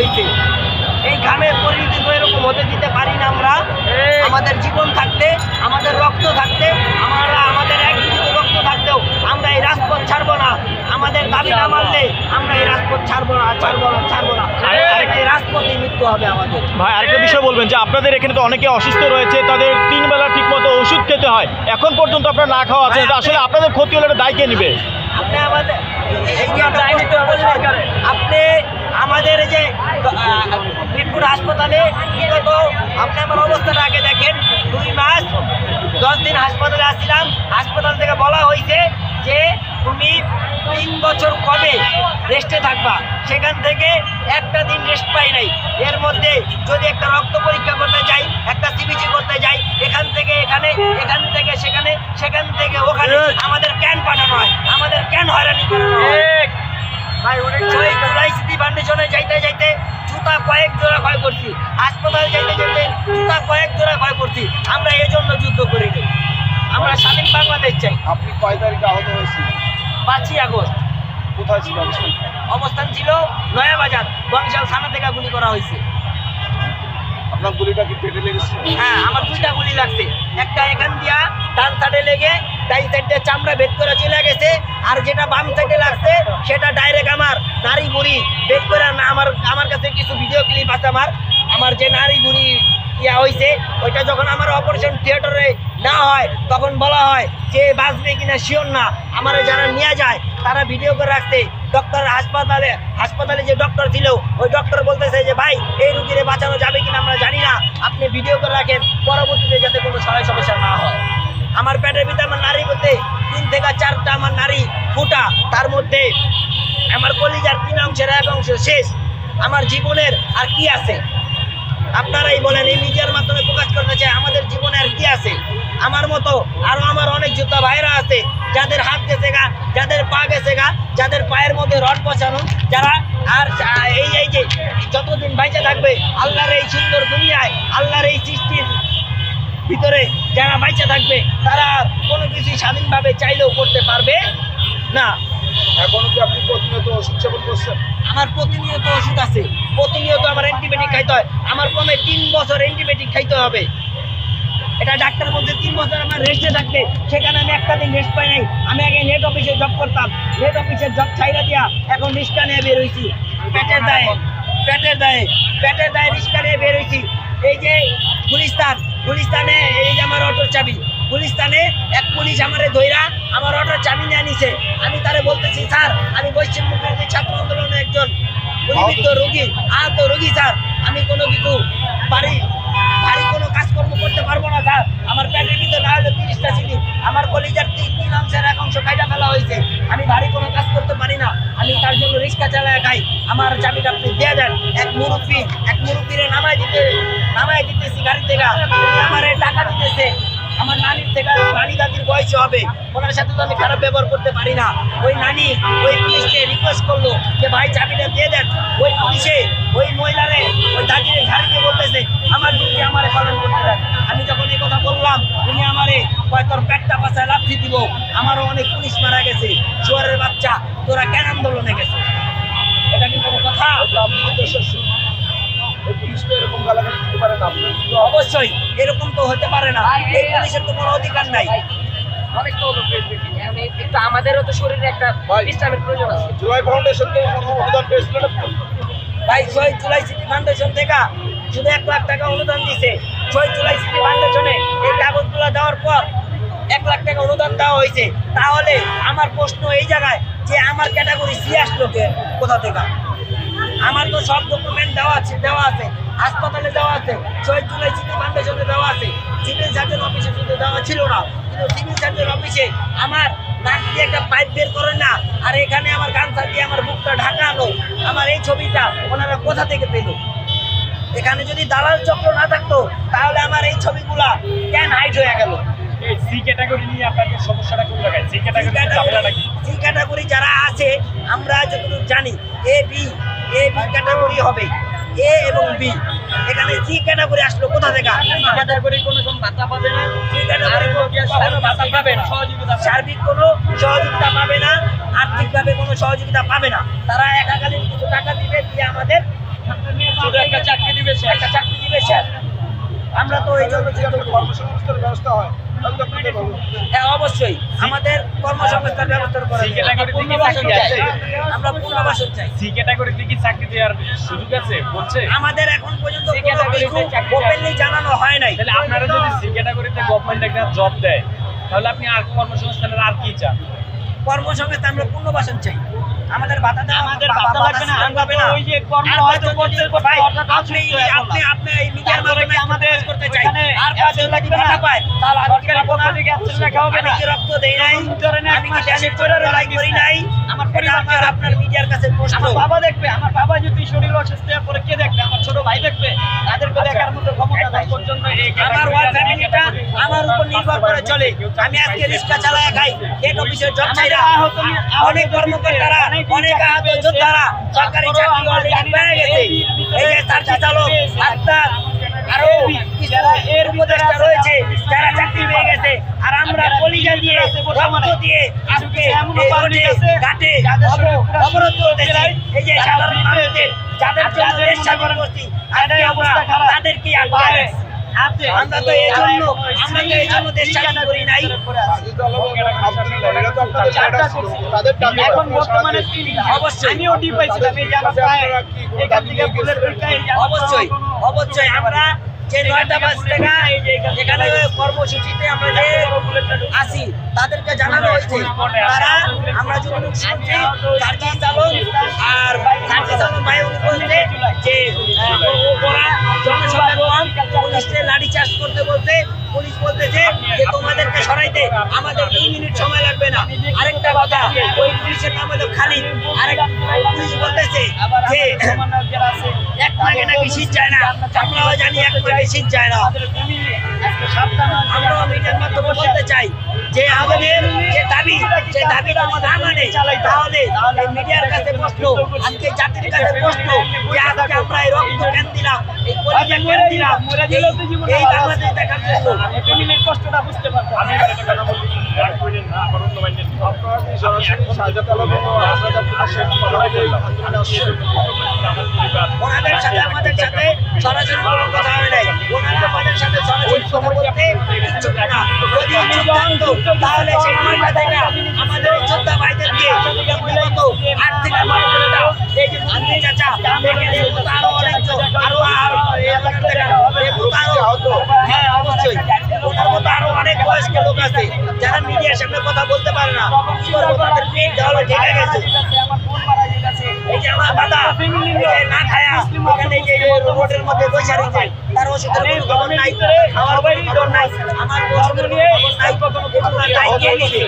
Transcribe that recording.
হয়েছে। এই ঘামের পরিণতি তো এরকম হতে দিতে পারি না আমরা। আমাদের জীবন থাকতে, আমাদের রক্ত থাকতে, আমাদের এক বিন্দু রক্ত থাকতেও আমরা এই রাজপথ ছাড়বো না। আমাদের দাবি না মানলে আমরা এই রাজপথ ছাড়বো না। এই রাজপথে মৃত্যু হবে আমাদের। ভাই আরেকটা বিষয় বলবেন যে আপনাদের এখানে তো অনেকে অসুস্থ রয়েছে, তাদের 3 বেলা ঠিক মতো ওষুধ খেতে হয়, এখন পর্যন্ত আপনারা না খাওয়া আছেন, আসলে আপনাদের ক্ষতি হলে দায় কে নেবে? আপনি আমাদের আমাদের এই যে মিরপুর হাসপাতালে বিগত আপনি আমার অবস্থাটা আগে দেখেন, 2 মাস 10 দিন হাসপাতালে আসছিলাম। হাসপাতাল থেকে বলা হয়েছে যে তুমি 3 বছর কবে রেস্টে থাকবা, সেখান থেকে একটা দিন রেস্ট পাই নাই। এর মধ্যে যদি একটা রক্ত পরীক্ষা করতে যাই, একটা সিবিসি করতে যাই, এখান থেকে এখানে, এখান থেকে সেখানে, সেখান থেকে ওখানে, আমাদের ক্যান পাঠানো হয়, আমাদের ক্যান হয়রানি করানো হয়। জুলাই সিটি ফাউন্ডেশনে যাইতে যাইতে জুতা কয়েক জোড়া ক্ষয় করছি, হাসপাতাল যাইতে যাইতে জুতা কয়েক জোড়া ক্ষয় করছি। আমরা এই জন্য যুদ্ধ করি নি, আমরা স্বাধীন বাংলাদেশ চাই। আপনি কয় তারিখে আহত হয়েছেন? 5ই আগস্ট। কোথায় ছিল অবস্থান ছিল নয়াবাজার, বংশাল থানা থেকে গুলি করা হয়েছে। আপনার গুলিটা কি পেটে লেগেছে? হ্যাঁ, আমার 2টা গুলি লাগছে। একটা এখান দিয়া ডান সাইডে লেগে ডাইন সাইডে চামড়া ভেদ করে চলে গেছে, আর যেটা বাম সাইডে লাগছে সেটা ডাইরেক্ট আমার নারী বুড়ি ভেদ করে। আমার কাছে কিছু ভিডিও ক্লিপ আছে। আমার যে নারী বুড়ি ইয়া হয়েছে, ওইটা যখন আমার অপারেশন থিয়েটারে না হয় তখন বলা হয় যে বাঁচবে কিনা শিওর না। আমার যারা নিয়ে যায় তারা ভিডিও করে রাখছে। ডক্টর হাসপাতালে যে ডক্টর ছিল, ওই ডক্টর বলতেছে যে ভাই এই রুগীরে বাঁচানো যাবে কিনা আমরা জানি না, আপনি ভিডিও করে রাখেন, পরবর্তীতে যাতে কোনো সমস্যা না হয়। আমার পেটের ভিতরে আমার নারী বলতে 3 থেকে 4টা আমার নারী ফুটা, তার মধ্যে আমার কলিজার 3 অংশের 1 অংশ শেষ। আমার জীবনের আর কি আছে? আপনারাই বলেন, এই মিডিয়ার মাধ্যমে প্রকাশ করতে চাই আমাদের জীবনে আর কি আছে? আমার মতো আরো আমার অনেক যোদ্ধা ভাইরা আছে, যাদের হাত গেছে গা, যাদের পা গেছে গা, যাদের পায়ের মধ্যে রড বসানো, যারা আর এই যে যতদিন বাইচে থাকবে আল্লাহর এই সুন্দর দুনিয়ায়, আল্লাহর এই সৃষ্টির ভিতরে যারা বাইচে থাকবে, তারা কোনো কিছু স্বাধীনভাবে চাইলেও করতে পারবে না। এখনো কি আপনি প্রতিনিয়ত ওষুধ সেবন করছেন? আমার প্রতিনিয়ত ওষুধ আছে, প্রতিনিয়ত আমার অ্যান্টিবায়োটিক খাইতে হয়। আমার কমে 3 বছর অ্যান্টিবায়োটিক খাইতে হবে। এটা ডাক্তার বলছে 3 বছর আমার রেস্টে থাকতে, সেখানে আমি একটা দিন রেস্ট পাই নাই। আমি আগে নেট অফিসে জব করতাম, নেট অফিসের জব ছাইরা দিয়া এখন রিক্সা নিয়ে বের হয়েছি। পেটের দায়ে রিক্সা নিয়ে বের হয়েছি। এই যে গুলিস্তানে এই যে আমার অটোর চাবি, গুলিস্তানে এক পুলিশ আমারে ধইরা আমার অটোর চাবি নিয়ে নিছে। আমি তারে বলতেছি, স্যার আমি পশ্চিমবঙ্গের ছাত্র আন্দোলনের একজন গুলিবিদ্ধ রোগী, আহত রোগী স্যার, আমি কোনো কিছু ভারী কোনো কাজকর্ম করতে পারবো না স্যার। আমার পেটের ভিতরে না হলে 30টা সিলি, আমার কলিজার 3 অংশের 1 অংশ কাইটা ফেলা হয়েছে। আমি ভারী কোনো কাজ করতে পারি না, আমি তার জন্য রিক্সা চালায় খাই। আমার চাবিটা আপনি দিয়ে দেন। এক মুরব্বীরে নামায় দিতেছি গাড়ি থেকে, আমার টাকা দিতেছে। আমার নানির থেকে, নানি দাদির বয়সে হবে, ওনার সাথে তো আমি খারাপ ব্যবহার করতে পারি না। ওই নানি ওই পুলিশকে রিকোয়েস্ট করলো যে ভাই চাবিটা দিয়ে দেন। ওই পুলিশে ওই মহিলারে ওই দাদিরে ঝাড়ি দিয়ে বলতেছে আমার ডিউটি আমারে পালন করতে দেন। আমি যখন এই কথা বললাম, উনি আমারে কয় তোর পেটটা পাশায় লাথি দিব। আমারও অনেক পুলিশ মারা গেছে। শুয়ারের বাচ্চা, তোরা কেন আন্দোলনে গেছে? এটা কি কোনো কথা? অবশ্যই এরকম তো হতে পারে না, এই পুলিশের তো কোনো অধিকার নাই। আমাদেরও তো শরীরে একটা বিশ্রামের প্রয়োজন আছে। জুলাই ফাউন্ডেশন থেকে কোনো অনুদান পেয়েছিলেন? ভাই জুলাই সিটি ফাউন্ডেশন থেকে শুধু 1 লাখ টাকা অনুদান দিছে। জুলাই সিটি ফাউন্ডেশনে এই কাগজগুলো দেওয়ার পর 1 লাখ টাকা অনুদান দেওয়া হয়েছে। তাহলে আমার প্রশ্ন এই জায়গায় যে আমার ক্যাটাগরি সি আসলো কোথা থেকে? আমার তো সব ডকুমেন্ট দেওয়া আছে, হাসপাতালে দেওয়া আছে, জুলাই সিটি ফাউন্ডেশনে দেওয়া আছে। সিভিল সার্জন অফিসে শুধু দেওয়া ছিল না, কিন্তু সিভিল সার্জন অফিসে আমার নাক দিয়ে একটা পাইপ বের করে না, আর এখানে আমার গামছা দিয়ে আমার বুকটা ঢাকানো। আমার এই ছবিটা ওনারা কোথা থেকে পেল? এখানে যদি দালাল চক্র না থাকতো তাহলে আমার এই ছবিগুলা কেন হাইড হয়ে গেল? সি ক্যাটাগরি নিয়ে আপনাদের সমস্যাটা কোন জায়গায়? সি ক্যাটাগরি যারা আছে, আমরা যতটুকু জানি এ বি ক্যাটাগরি হবে, এ এবং বি। এখানে সি ক্যাটাগরি আসলো কোথা থেকে? ক্যাটাগরি কোনো ভাতা পাবে না, সি ক্যাটাগরি কোনো ভাতা পাবে না, সার্বিক কোনো সহযোগিতা পাবে না, আর্থিকভাবে কোনো সহযোগিতা পাবে না। তারা একাকালীন কিছু টাকা দিবে, দিয়ে আমাদের শুধু একটা চাকরি দিবে স্যার আমরা তো এই জন্য চিন্তা করি। কর্মসংস্থানের ব্যবস্থা হয় তাহলে তো আপনাদের ভালো। হ্যাঁ অবশ্যই আমাদের কর্মসংস্থান ব্যবস্থা করা সি ক্যাটাগরিতে কি চাকরি আছে? আমরা পুনর্বাসন চাই। সি ক্যাটাগরিতে কি চাকরি দেওয়ার সুযোগ আছে বলছে? আমাদের এখন পর্যন্ত সি কোনো ক্যাটাগরিতে কিছু চাকরি ওপেনলি জানানো হয় নাই। তাহলে আপনারা যদি সি ক্যাটাগরিতে গভর্নমেন্ট একটা জব দেয় তাহলে আপনি আর কর্মসংস্থানের আর কি চান? কর্মসংস্থান আমরা পুনর্বাসন চাই। আমাদের ভাতা দেওয়া আমাদের ভাতা লাগবে না, আমরা তো ওই যে কর্ম আর হয়তো ভাতা করতে যদি- করতে ভাই, অর্থাৎ আপনি আপনি এই মিডিয়ার তারপরে মাধ্যমে কি আমাদের করতে চাই ওখানে আর গ্যাস যদি লাগবে না? ভাতা পায় তাহলে আমি কি সরকারি পাবো না? পক্ষ থেকে অ্যাকশন রাখা হবে আমি না? কি রক্ত দেই নাই? ধরেন এক আমি কি মাস দেশের আমি জন্য করে লড়াই করি নাই? আমার এটা পরিবার আমার আপনার মিডিয়ার কাছে প্রশ্ন। আমার বাবা দেখবে, আমার বাবা যদি শরীর অসুস্থ হয়ে পড়ে কে দেখবে? আমার ছোট ভাই দেখবে। তাদেরকে দেখার মতো ক্ষমতা নাই পর্যন্ত এই আমার ওয়ার ফ্যামিলিটা আমার উপর নির্ভর করে চলে। আমি আজকে রিক্সা চালায় খাই, হেড অফিসের জব চাইরা অনেক কর্মকর্তারা, অনেক আহত যোদ্ধারা সরকারি চাকরি অলরেডি পেয়ে গেছে। এই যে চাকরি চালক, ডাক্তার, আরো কিছু উপদেষ্টা রয়েছে যারা চাকরি পেয়ে গেছে। আর আমরা কলিজা দিয়ে রক্ত দিয়ে আজকে এই রোডে ঘাটে অবরোধ করতেছি। এই যে সাধারণ মানুষদের যাদের জন্য দেশ স্বাধীন করছি আজকে আমরা তাদেরকে আটকে আমরা তো এই জন্য দেশ স্বাধীন করি নাই। সাজিদ আলম এবং আব্দুল্লাহ এরা তো আপনাদের leader ছিল। তাদের দাবি এখন আপনারা বর্তমানে সারা দেশ- অবশ্যই। আমিও ডি পাইছিলাম এই জায়গা প্রায় এখান থেকে বুলেট অবশ্যই অবশ্যই আমরা যে 9টা 5 টাকা এখানে কর্মসূচিতে আমরা যে আসি তাদেরকে জানানো হয়েছে তারা আমরা যখন শুনছি চার্জি চালন আর চার্জি চালন ভাই উনি বলছে যে ওরা জনসংখ্যা কম পুলিশকে লাঠি চার্জ করতে বলতে পুলিশ বলতেছে যে তোমাদেরকে সরাইতে আমাদের 2 মিনিট সময় লাগবে না। আরেকটা কথা ওই পুলিশের নাম হলো খালিদ। আরেক পুলিশ বলতেছে যে এক মাঘে নাকি শীত যায় না। আমরাও জানি এক মাঘে শীত যায় না। আমরাও মিডিয়ার মাধ্যমে বলতে চাই যে আমাদের যে দাবিটা না মানে তাহলে এই মিডিয়ার কাছে প্রশ্ন, আজকে জাতির কাছে প্রশ্ন যে আজকে আমরা এই রক্ত কেন দিলাম, এই কলিজা কেন দিলাম, এই বাংলাদেশ দেখার জন্য। কষ্টটা বুঝতে পারবো। আপনারা কি সরাসরি সাজিদ আলম এবং আসাদ আব্দুল্লাহ শেখ কথা বলে এখানে আসছেন? ওনাদের সাথে আমাদের সাথে সরাসরি কোনো কথা হয় নাই। ওনারা আমাদের সাথে সরাসরি কথা বলতে ইচ্ছুক না। যদি ইচ্ছুক থাকতো তাহলে সেই 9টা থেকে আমাদের এই যোদ্ধা ভাইদেরকে রীতিমত আর্থিক সহযোগিতা এই যে মুন্নি চাচা দেখেন এই মতো আরো অনেকজন আরো এলাকার থেকে এই মতো আরো হ্যাঁ অবশ্যই ওনার মতো আরো অনেক বয়স্ক লোক আছে যারা মিডিয়ার সামনে কথা বলতে পারে না। কি করবো তাদের পিঠ দেওয়ালে ঢেকে গেছে। এই যে আমার দাদা এই যে না খায়া এখানে এই যে রোডের মধ্যে বসে রয়েছে তার ওষুধের কোনো খবর নাই, খাওয়ার কোনো খবর নাই, আমার ওষুধের কোনো খবর নাই, এগুলো নাই কে নিবে?